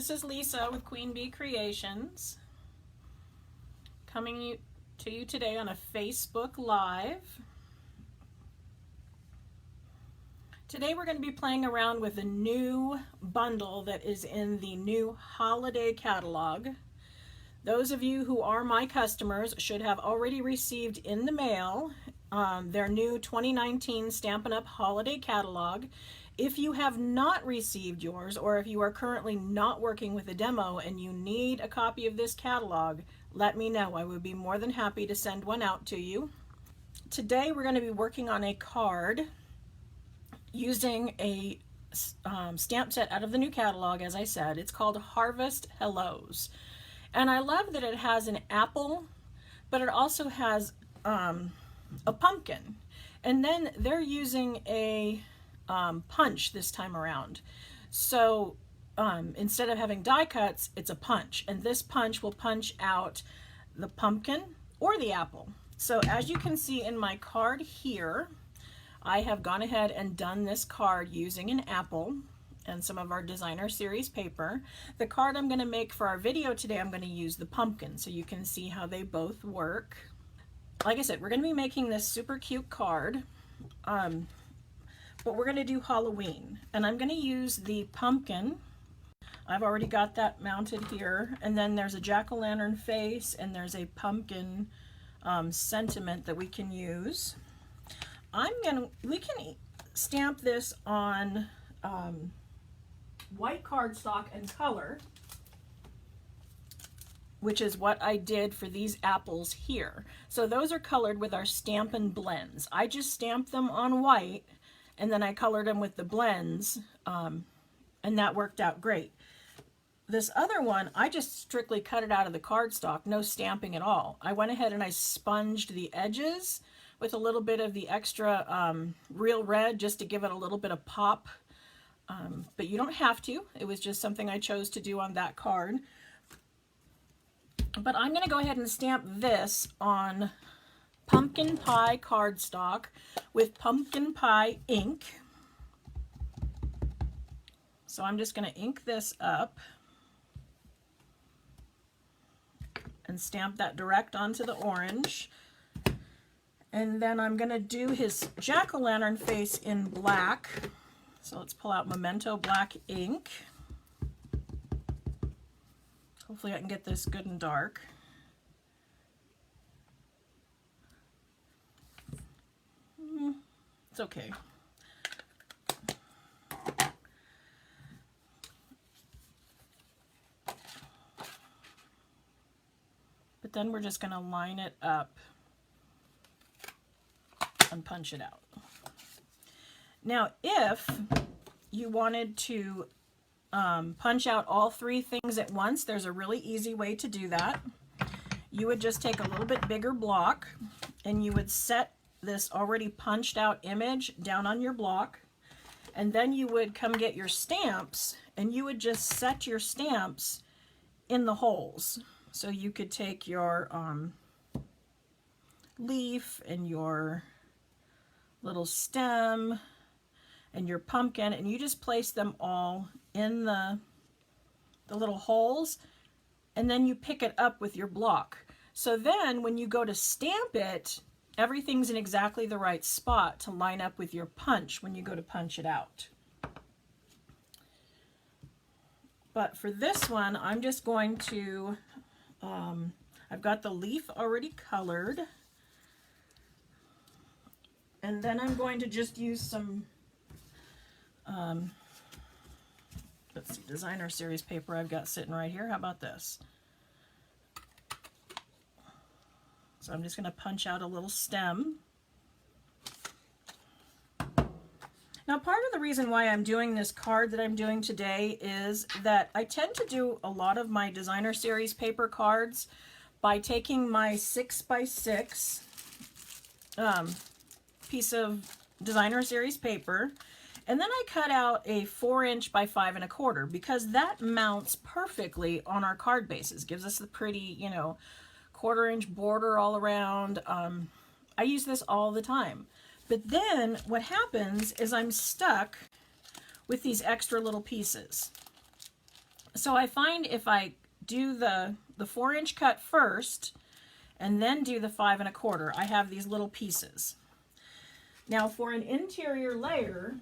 this is Lisa with Queen Bee Creations, coming to you today on a Facebook Live. Today we're going to be playing around with a new bundle that is in the new holiday catalog. Those of you who are my customers should have already received in the mail their new 2019 Stampin' Up! Holiday Catalog. If you have not received yours, or if you are currently not working with a demo and you need a copy of this catalog, let me know. I would be more than happy to send one out to you. Today we're going to be working on a card using a stamp set out of the new catalog. As I said, it's called Harvest Hellos. And I love that it has an apple, but it also has a pumpkin. And then they're using a punch this time around. So instead of having die cuts, it's a punch. And this punch will punch out the pumpkin or the apple. So as you can see in my card here, I have gone ahead and done this card using an apple and some of our designer series paper. The card I'm going to make for our video today, I'm going to use the pumpkin so you can see how they both work. Like I said, we're going to be making this super cute card, but we're going to do Halloween, and I'm going to use the pumpkin. I've already got that mounted here, and then there's a jack-o'-lantern face and there's a pumpkin sentiment that we can use. We can stamp this on white cardstock and color, which is what I did for these apples here. So those are colored with our Stampin' blends. I just stamped them on white and then I colored them with the blends, and that worked out great. This other one, I just strictly cut it out of the cardstock, no stamping at all. I went ahead and I sponged the edges with a little bit of the extra real red just to give it a little bit of pop. But you don't have to. It was just something I chose to do on that card. But I'm going to go ahead and stamp this on pumpkin pie cardstock with pumpkin pie ink. So I'm just going to ink this up and stamp that direct onto the orange. And then I'm going to do his jack-o'-lantern face in black. So let's pull out Memento black ink. Hopefully I can get this good and dark. It's okay. But then we're just going to line it up and punch it out. Now, if you wanted to punch out all three things at once, there's a really easy way to do that. You would just take a little bit bigger block and you would set this already punched out image down on your block, and then you would come get your stamps and you would just set your stamps in the holes. So you could take your leaf and your little stem and your pumpkin, and you just place them all in the little holes, and then you pick it up with your block. So then when you go to stamp it, everything's in exactly the right spot to line up with your punch when you go to punch it out. But for this one, I'm just going to, I've got the leaf already colored, and then I'm going to just use some let's see, designer series paper I've got sitting right here. How about this? So I'm just going to punch out a little stem. Now, part of the reason why I'm doing this card that I'm doing today is that I tend to do a lot of my designer series paper cards by taking my 6x6 piece of designer series paper, and then I cut out a 4" by 5 1/4 because that mounts perfectly on our card bases. Gives us the pretty, you know, 1/4" border all around. I use this all the time. But then what happens is I'm stuck with these extra little pieces. So I find if I do the 4-inch cut first and then do the 5 1/4, I have these little pieces. Now for an interior layer,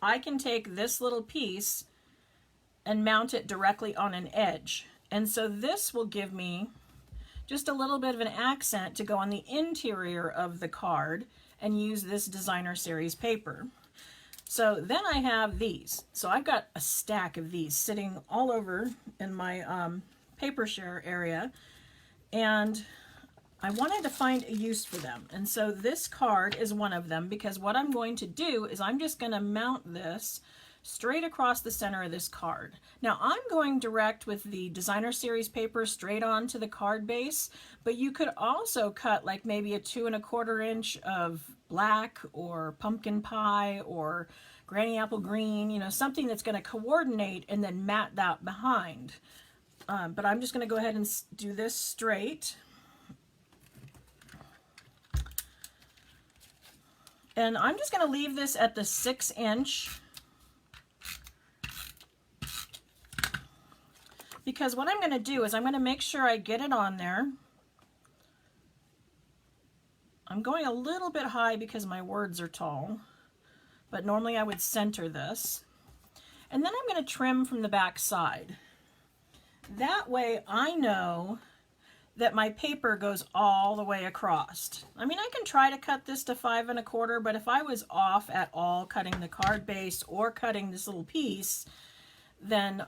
I can take this little piece and mount it directly on an edge. And so this will give me just a little bit of an accent to go on the interior of the card and use this designer series paper. So then I have these. So I've got a stack of these sitting all over in my paper share area, and I wanted to find a use for them. And so this card is one of them, because what I'm going to do is I'm just going to mount this straight across the center of this card. Now I'm going direct with the designer series paper straight onto the card base, but you could also cut like maybe a 2 1/4 inch of black or pumpkin pie or granny apple green, you know, something that's going to coordinate and then mat that behind. But I'm just going to go ahead and do this straight. And I'm just going to leave this at the 6-inch, because what I'm going to do is I'm going to make sure I get it on there. I'm going a little bit high because my words are tall, but normally I would center this. And then I'm going to trim from the back side. That way I know that my paper goes all the way across. I mean, I can try to cut this to 5 1/4, but if I was off at all cutting the card base or cutting this little piece, then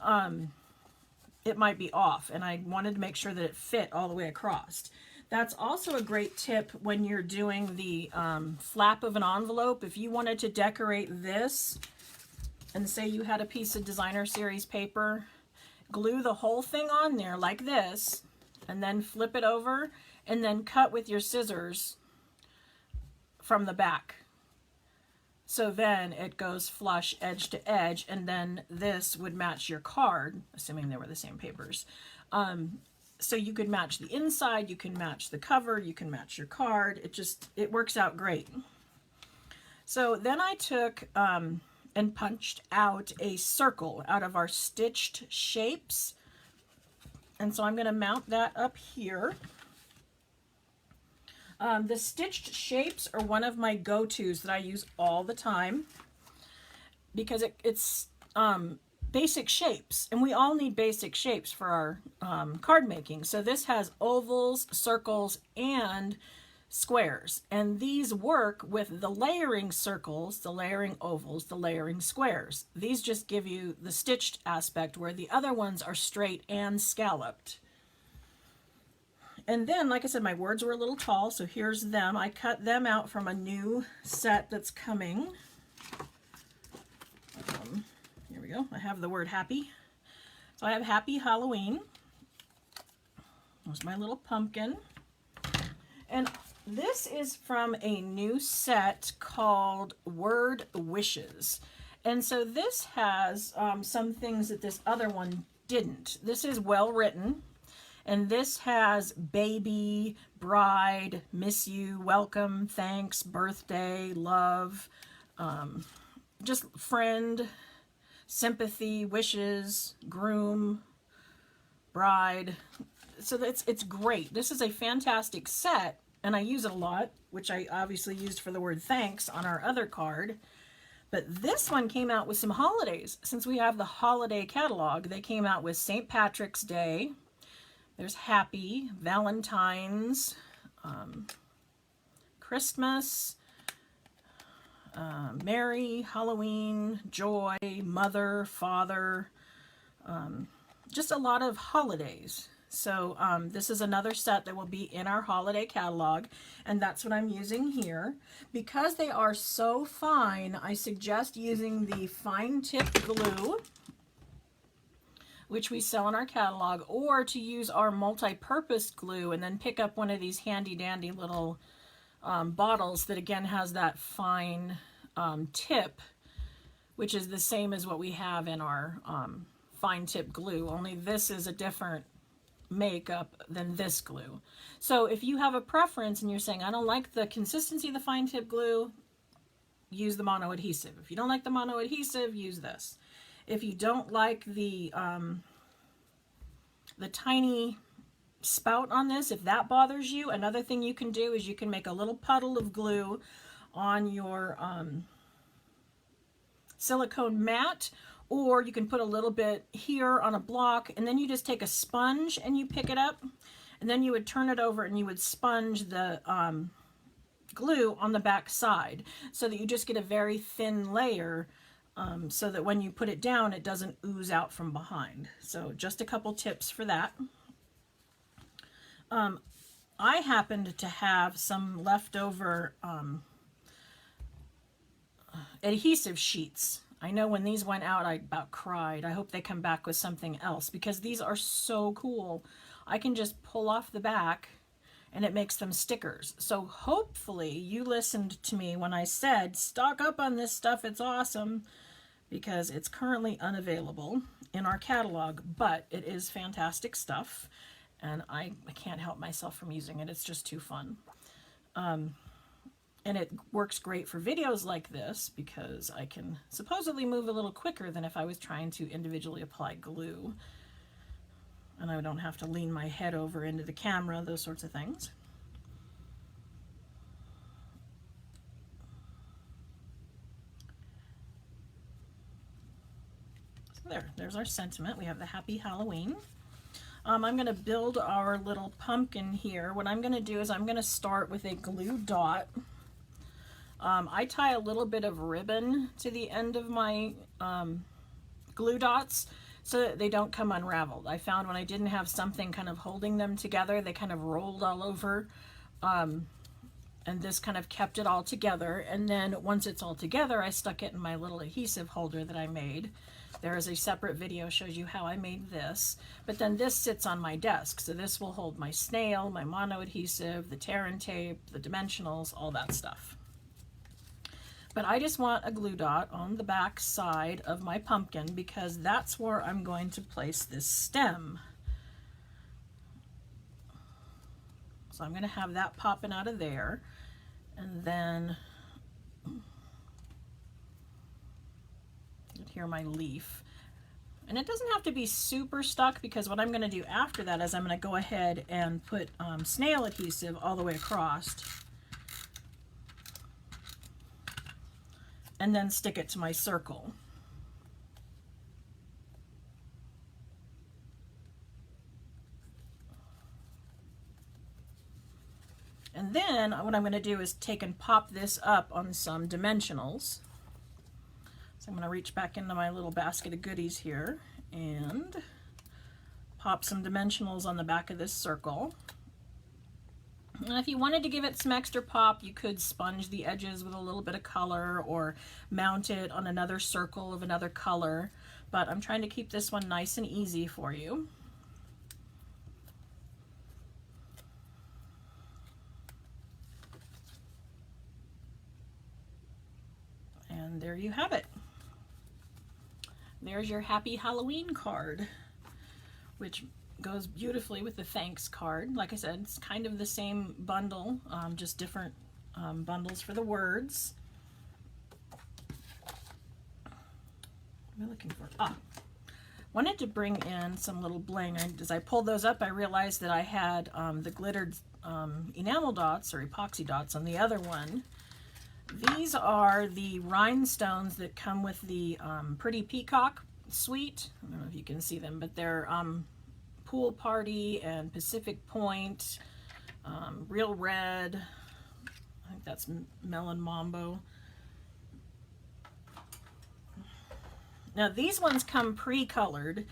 it might be off, and I wanted to make sure that it fit all the way across. That's also a great tip when you're doing the flap of an envelope. If you wanted to decorate this, and say you had a piece of designer series paper, glue the whole thing on there like this, and then flip it over, and then cut with your scissors from the back. So then it goes flush edge to edge, and then this would match your card, assuming they were the same papers. So you could match the inside, you can match the cover, you can match your card. It works out great. So then I took and punched out a circle out of our stitched shapes. And so I'm going to mount that up here. The stitched shapes are one of my go-tos that I use all the time, because it's basic shapes, and we all need basic shapes for our card making. So this has ovals, circles, and squares, and these work with the layering circles, the layering ovals, the layering squares. These just give you the stitched aspect, where the other ones are straight and scalloped. And then, like I said, my words were a little tall, so here's them. I cut them out from a new set that's coming. Here we go. I have the word happy. So I have Happy Halloween. There's my little pumpkin. And this is from a new set called Word Wishes. And so this has some things that this other one didn't. This is well written. And this has baby, bride, miss you, welcome, thanks, birthday, love, just friend, sympathy, wishes, groom, bride. So it's great. This is a fantastic set, and I use it a lot, which I obviously used for the word thanks on our other card. But this one came out with some holidays. Since we have the holiday catalog, they came out with St. Patrick's Day. There's Happy, Valentine's, Christmas, Merry, Halloween, Joy, Mother, Father, just a lot of holidays. So this is another set that will be in our holiday catalog, and that's what I'm using here. Because they are so fine, I suggest using the fine tip glue, which we sell in our catalog, or to use our multi-purpose glue and then pick up one of these handy dandy little bottles that again has that fine tip, which is the same as what we have in our fine tip glue, only this is a different makeup than this glue. So if you have a preference and you're saying, I don't like the consistency of the fine tip glue, use the mono adhesive. If you don't like the mono adhesive, use this. If you don't like the tiny spout on this, if that bothers you, another thing you can do is you can make a little puddle of glue on your silicone mat, or you can put a little bit here on a block, and then you just take a sponge and you pick it up, and then you would turn it over and you would sponge the glue on the back side so that you just get a very thin layer, so that when you put it down it doesn't ooze out from behind. So just a couple tips for that. I happened to have some leftover adhesive sheets. I know when these went out I about cried. I hope they come back with something else because these are so cool. I can just pull off the back and it makes them stickers. So hopefully you listened to me when I said stock up on this stuff, it's awesome, because it's currently unavailable in our catalog, but it is fantastic stuff and I can't help myself from using it. It's just too fun. And it works great for videos like this because I can supposedly move a little quicker than if I was trying to individually apply glue. And I don't have to lean my head over into the camera, those sorts of things. So there's our sentiment. We have the Happy Halloween. I'm going to build our little pumpkin here. What I'm going to do is I'm going to start with a glue dot. I tie a little bit of ribbon to the end of my glue dots so that they don't come unraveled. I found when I didn't have something kind of holding them together, they kind of rolled all over, and this kind of kept it all together. And then once it's all together, I stuck it in my little adhesive holder that I made. There is a separate video shows you how I made this, but then this sits on my desk. So this will hold my snail, my mono adhesive, the tear and tape, the dimensionals, all that stuff. But I just want a glue dot on the back side of my pumpkin because that's where I'm going to place this stem. So I'm going to have that popping out of there, and then here my leaf. And it doesn't have to be super stuck because what I'm going to do after that is I'm going to go ahead and put snail adhesive all the way across and then stick it to my circle. And then what I'm going to do is take and pop this up on some dimensionals. So I'm going to reach back into my little basket of goodies here and pop some dimensionals on the back of this circle. And if you wanted to give it some extra pop, you could sponge the edges with a little bit of color or mount it on another circle of another color. But I'm trying to keep this one nice and easy for you. And there you have it. There's your Happy Halloween card, which goes beautifully with the thanks card. Like I said, it's kind of the same bundle, just different bundles for the words. What am I looking for? Wanted to bring in some little bling. As I pulled those up, I realized that I had the glittered enamel dots or epoxy dots on the other one. These are the rhinestones that come with the Pretty Peacock suite. I don't know if you can see them, but they're Pool Party and Pacific Point, Real Red, I think that's Melon Mambo. Now these ones come pre-colored,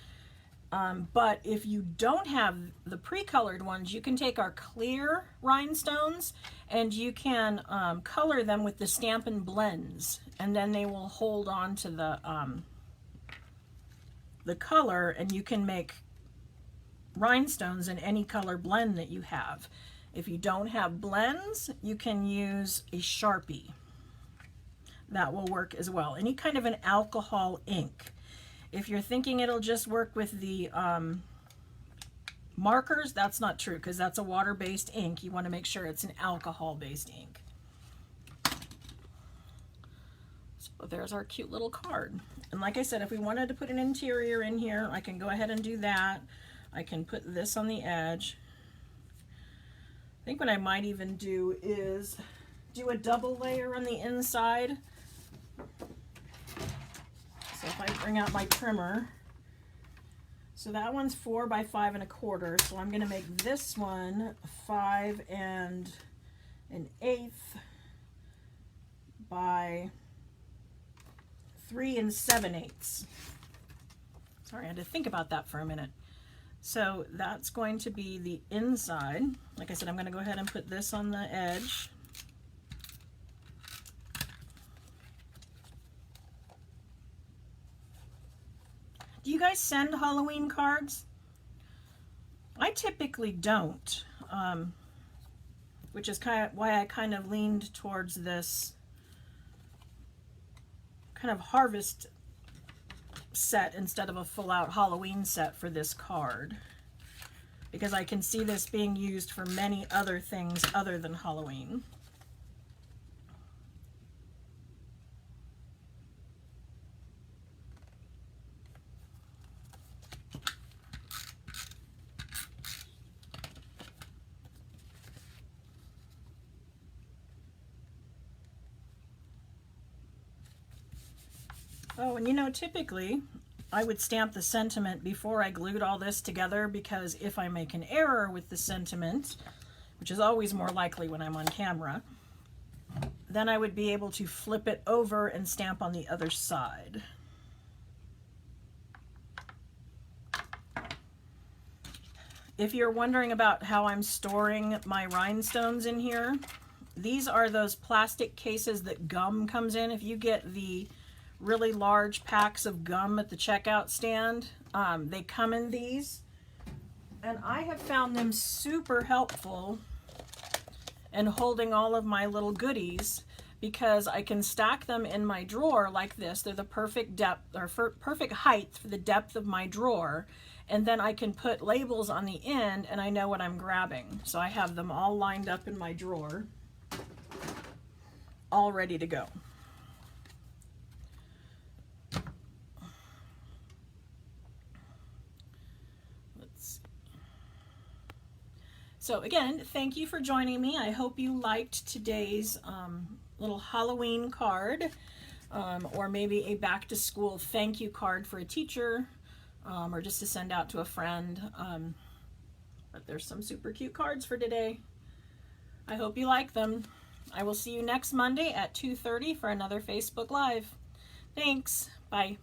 but if you don't have the pre-colored ones, you can take our clear rhinestones and you can color them with the Stampin' blends, and then they will hold on to the color, and you can make rhinestones in any color blend that you have. If you don't have blends, you can use a Sharpie. That will work as well. Any kind of an alcohol ink. If you're thinking it'll just work with the markers, that's not true, because that's a water-based ink. You want to make sure it's an alcohol-based ink. But there's our cute little card. And like I said, if we wanted to put an interior in here, I can go ahead and do that. I can put this on the edge. I think what I might even do is do a double layer on the inside. So if I bring out my trimmer, so that one's 4 by 5 1/4. So I'm going to make this one 5 1/8 by 3 7/8. Sorry, I had to think about that for a minute. So that's going to be the inside. Like I said, I'm going to go ahead and put this on the edge. Do you guys send Halloween cards? I typically don't, which is why I kind of leaned towards this kind of harvest set instead of a full-out Halloween set for this card, because I can see this being used for many other things other than Halloween. Oh, and you know, typically I would stamp the sentiment before I glued all this together, because if I make an error with the sentiment, which is always more likely when I'm on camera, then I would be able to flip it over and stamp on the other side. If you're wondering about how I'm storing my rhinestones in here, these are those plastic cases that gum comes in. If you get the really large packs of gum at the checkout stand, they come in these, and I have found them super helpful in holding all of my little goodies, because I can stack them in my drawer like this. They're the perfect depth, or perfect height for the depth of my drawer, and then I can put labels on the end and I know what I'm grabbing. So I have them all lined up in my drawer, all ready to go. So again, thank you for joining me. I hope you liked today's little Halloween card, or maybe a back to school thank you card for a teacher, or just to send out to a friend. But there's some super cute cards for today. I hope you like them. I will see you next Monday at 2:30 for another Facebook Live. Thanks. Bye.